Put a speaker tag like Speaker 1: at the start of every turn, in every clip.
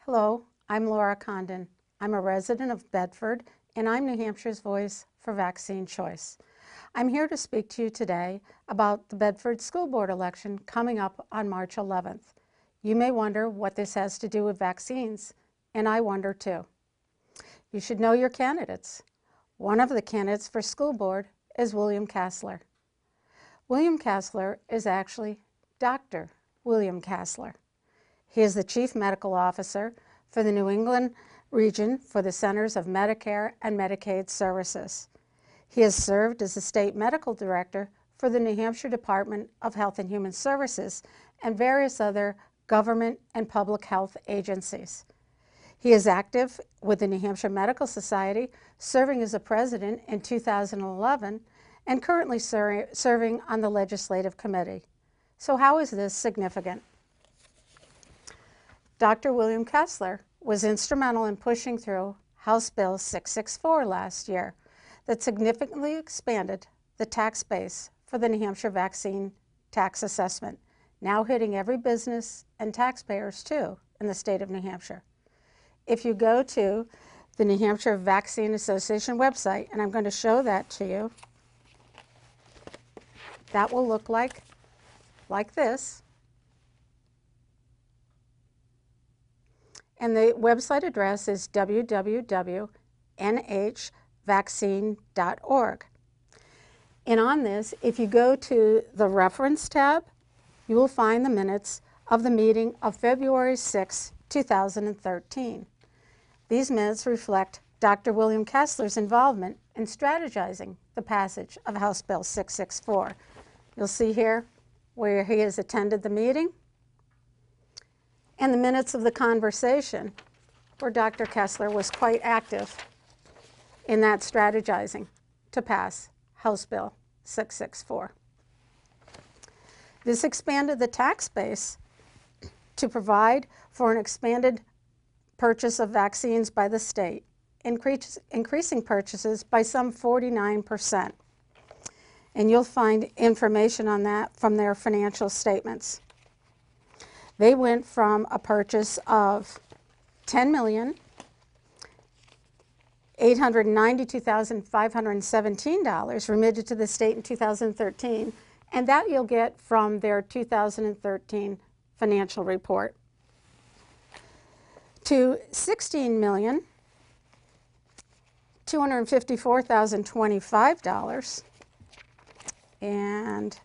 Speaker 1: Hello, I'm Laura Condon. I'm a resident of Bedford, and I'm New Hampshire's voice for vaccine choice. I'm here to speak to you today about the Bedford School Board election coming up on March 11th. You may wonder what this has to do with vaccines, and I wonder too. You should know your candidates. One of the candidates for school board is William Castler. William Castler is actually Dr. William Castler. He is the Chief Medical Officer for the New England region for the Centers of Medicare and Medicaid Services. He has served as the State Medical Director for the New Hampshire Department of Health and Human Services and various other government and public health agencies. He is active with the New Hampshire Medical Society, serving as a president in 2011 and currently serving on the Legislative Committee. So how is this significant? Dr. William Castler was instrumental in pushing through House Bill 664 last year that significantly expanded the tax base for the New Hampshire vaccine tax assessment, now hitting every business and taxpayers too in the state of New Hampshire. If you go to the New Hampshire Vaccine Association website, and I'm going to show that to you, that will look like this. And the website address is www.nhvaccine.org. And on this, if you go to the reference tab, you will find the minutes of the meeting of February 6, 2013. These minutes reflect Dr. William Castler's involvement in strategizing the passage of House Bill 664. You'll see here where he has attended the meeting, and the minutes of the conversation where Dr. Castler was quite active in that strategizing to pass House Bill 664. This expanded the tax base to provide for an expanded purchase of vaccines by the state, increasing purchases by some 49%. And you'll find information on that from their financial statements. They went from a purchase of $10,892,517 remitted to the state in 2013, and that you'll get from their 2013 financial report, to $16,254,025, and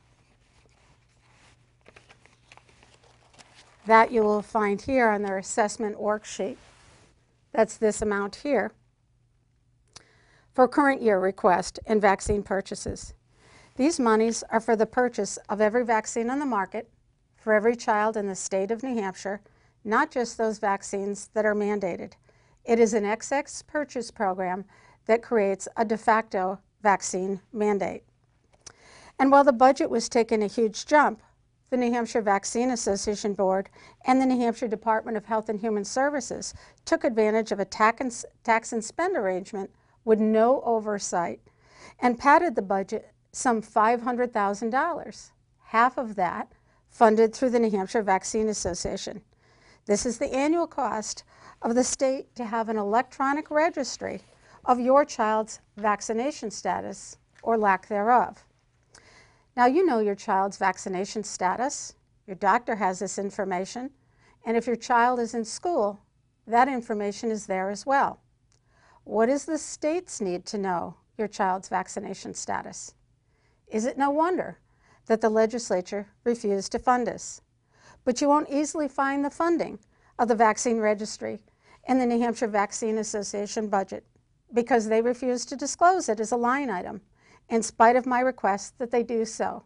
Speaker 1: that you will find here on their assessment worksheet. That's this amount here for current year request and vaccine purchases. These monies are for the purchase of every vaccine on the market for every child in the state of New Hampshire, not just those vaccines that are mandated. It is an excess purchase program that creates a de facto vaccine mandate. And while the budget was taking a huge jump, the New Hampshire Vaccine Association Board and the New Hampshire Department of Health and Human Services took advantage of a tax and spend arrangement with no oversight and padded the budget some $500,000, half of that funded through the New Hampshire Vaccine Association. This is the annual cost of the state to have an electronic registry of your child's vaccination status or lack thereof. Now, you know your child's vaccination status. Your doctor has this information. And if your child is in school, that information is there as well. What does the state's need to know your child's vaccination status? Is it no wonder that the legislature refused to fund us? But you won't easily find the funding of the vaccine registry in the New Hampshire Vaccine Association budget because they refuse to disclose it as a line item, in spite of my request that they do so.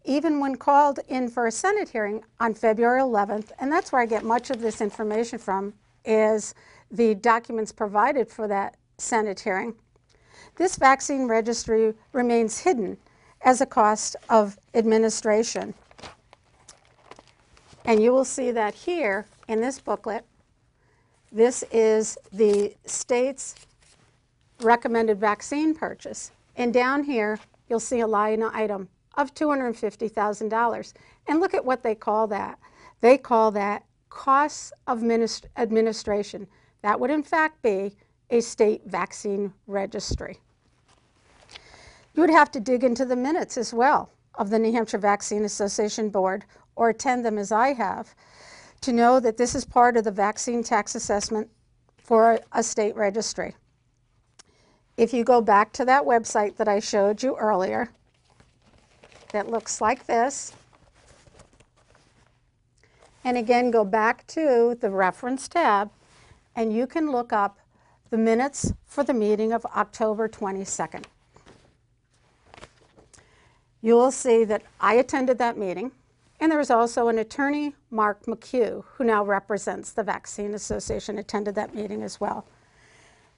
Speaker 1: Even when called in for a Senate hearing on February 11th, and that's where I get much of this information from, is the documents provided for that Senate hearing. This vaccine registry remains hidden as a cost of administration. And you will see that here in this booklet. This is the state's recommended vaccine purchase. And down here, you'll see a line item of $250,000. And look at what they call that. They call that costs of administration. That would in fact be a state vaccine registry. You would have to dig into the minutes as well of the New Hampshire Vaccine Association Board, or attend them as I have, to know that this is part of the vaccine tax assessment for a state registry. If you go back to that website that I showed you earlier, that looks like this, and again go back to the reference tab, and you can look up the minutes for the meeting of October 22nd. You will see that I attended that meeting, and there was also an attorney, Mark McHugh, who now represents the Vaccine Association, attended that meeting as well.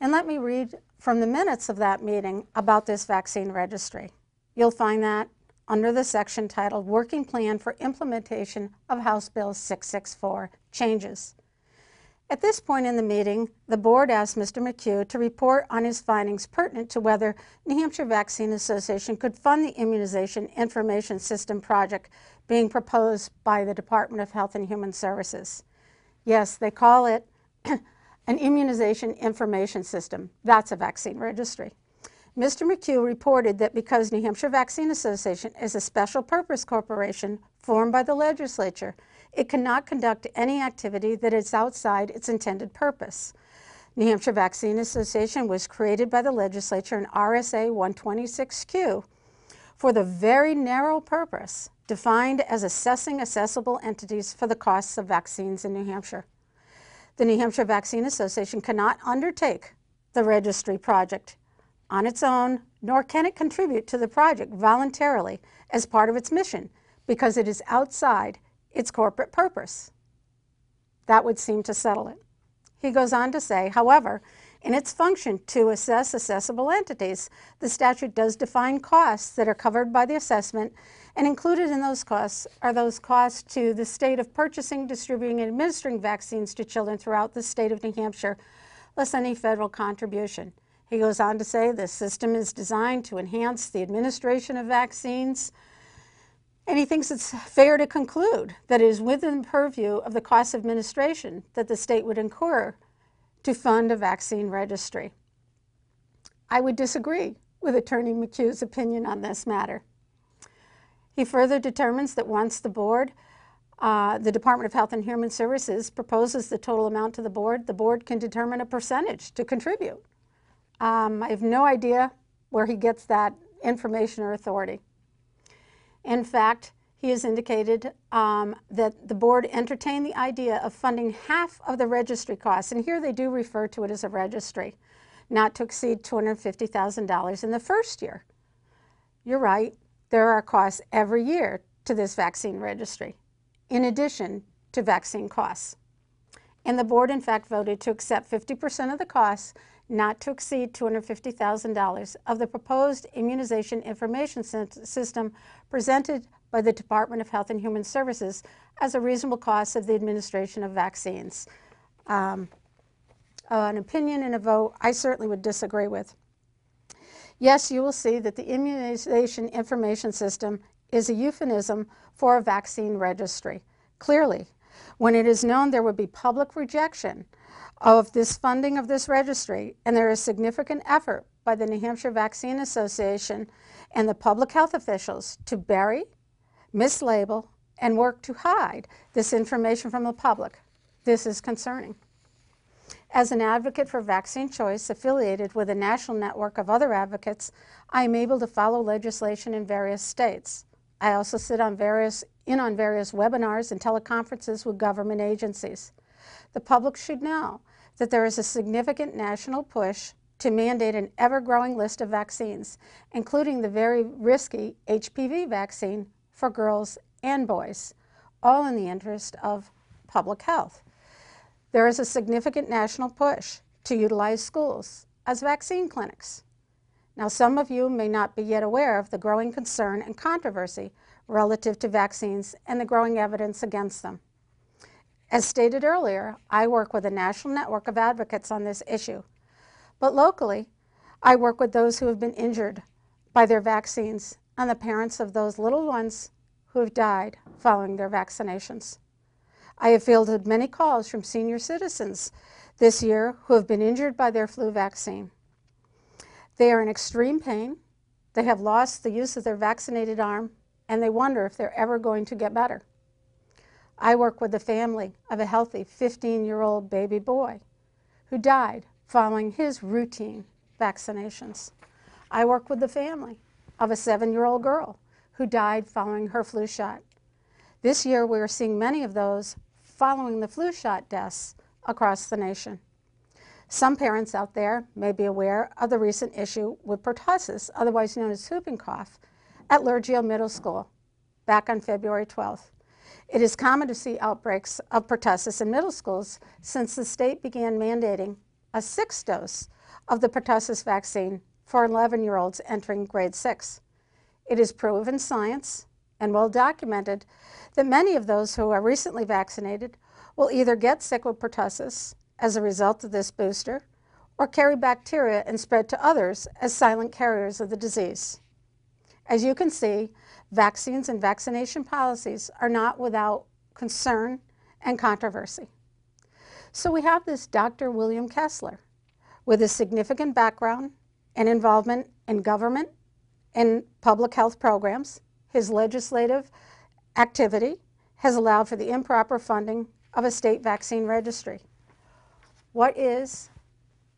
Speaker 1: And let me read from the minutes of that meeting about this vaccine registry. You'll find that under the section titled Working Plan for Implementation of House Bill 664 Changes. At this point in the meeting, the board asked Mr. McHugh to report on his findings pertinent to whether New Hampshire Vaccine Association could fund the immunization information system project being proposed by the Department of Health and Human Services. Yes, they call it an immunization information system. That's a vaccine registry. Mr. McHugh reported that because New Hampshire Vaccine Association is a special purpose corporation formed by the legislature, it cannot conduct any activity that is outside its intended purpose. New Hampshire Vaccine Association was created by the legislature in RSA 126Q for the very narrow purpose defined as assessing assessable entities for the costs of vaccines in New Hampshire. The New Hampshire Vaccine Association cannot undertake the registry project on its own, nor can it contribute to the project voluntarily as part of its mission, because it is outside its corporate purpose. That would seem to settle it. He goes on to say, however, in its function to assess assessable entities, the statute does define costs that are covered by the assessment, and included in those costs are those costs to the state of purchasing, distributing, and administering vaccines to children throughout the state of New Hampshire, less any federal contribution. He goes on to say this system is designed to enhance the administration of vaccines, and he thinks it's fair to conclude that it is within the purview of the cost of administration that the state would incur to fund a vaccine registry. I would disagree with Attorney McHugh's opinion on this matter. He further determines that once the board, the Department of Health and Human Services, proposes the total amount to the board can determine a percentage to contribute. I have no idea where he gets that information or authority. In fact, he has indicated that the board entertained the idea of funding half of the registry costs, and here they do refer to it as a registry, not to exceed $250,000 in the first year. You're right, there are costs every year to this vaccine registry, in addition to vaccine costs. And the board, in fact, voted to accept 50% of the costs, not to exceed $250,000 of the proposed immunization information system presented by the Department of Health and Human Services as a reasonable cost of the administration of vaccines. An opinion and a vote I certainly would disagree with. Yes, you will see that the immunization information system is a euphemism for a vaccine registry. Clearly, when it is known there would be public rejection of this funding of this registry, and there is significant effort by the New Hampshire Vaccine Association and the public health officials to bury, mislabel, and work to hide this information from the public, this is concerning. As an advocate for vaccine choice affiliated with a national network of other advocates, I am able to follow legislation in various states. I also sit on various webinars and teleconferences with government agencies. The public should know that there is a significant national push to mandate an ever-growing list of vaccines, including the very risky HPV vaccine for girls and boys, all in the interest of public health. There is a significant national push to utilize schools as vaccine clinics. Now, some of you may not be yet aware of the growing concern and controversy relative to vaccines and the growing evidence against them. As stated earlier, I work with a national network of advocates on this issue. But locally, I work with those who have been injured by their vaccines and the parents of those little ones who have died following their vaccinations. I have fielded many calls from senior citizens this year who have been injured by their flu vaccine. They are in extreme pain, they have lost the use of their vaccinated arm, and they wonder if they're ever going to get better. I work with the family of a healthy 15-year-old baby boy who died following his routine vaccinations. I work with the family of a 7-year-old girl who died following her flu shot. This year, we are seeing many of those following the flu shot deaths across the nation. Some parents out there may be aware of the recent issue with pertussis, otherwise known as whooping cough, at Lurgio Middle School back on February 12th. It is common to see outbreaks of pertussis in middle schools since the state began mandating a 6th dose of the pertussis vaccine for 11-year-olds entering grade 6. It is proven science and well documented that many of those who are recently vaccinated will either get sick with pertussis as a result of this booster or carry bacteria and spread to others as silent carriers of the disease. As you can see, vaccines and vaccination policies are not without concern and controversy. So we have this Dr. William Kessler with a significant background and involvement in government and public health programs. His legislative activity has allowed for the improper funding of a state vaccine registry. What is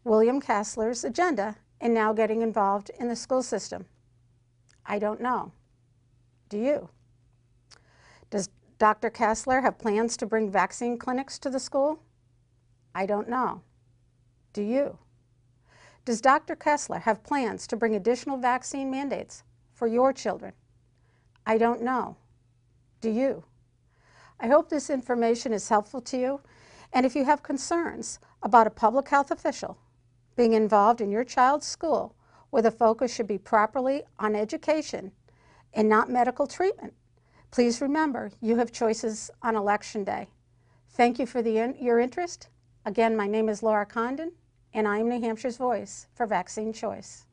Speaker 1: William Kessler's agenda in now getting involved in the school system? I don't know. Do you? Does Dr. Kessler have plans to bring vaccine clinics to the school? I don't know. Do you? Does Dr. Kessler have plans to bring additional vaccine mandates for your children? I don't know. Do you? I hope this information is helpful to you, and if you have concerns about a public health official being involved in your child's school where the focus should be properly on education and not medical treatment, please remember you have choices on Election Day. Thank you for your interest. Again, my name is Laura Condon, and I am New Hampshire's voice for vaccine choice.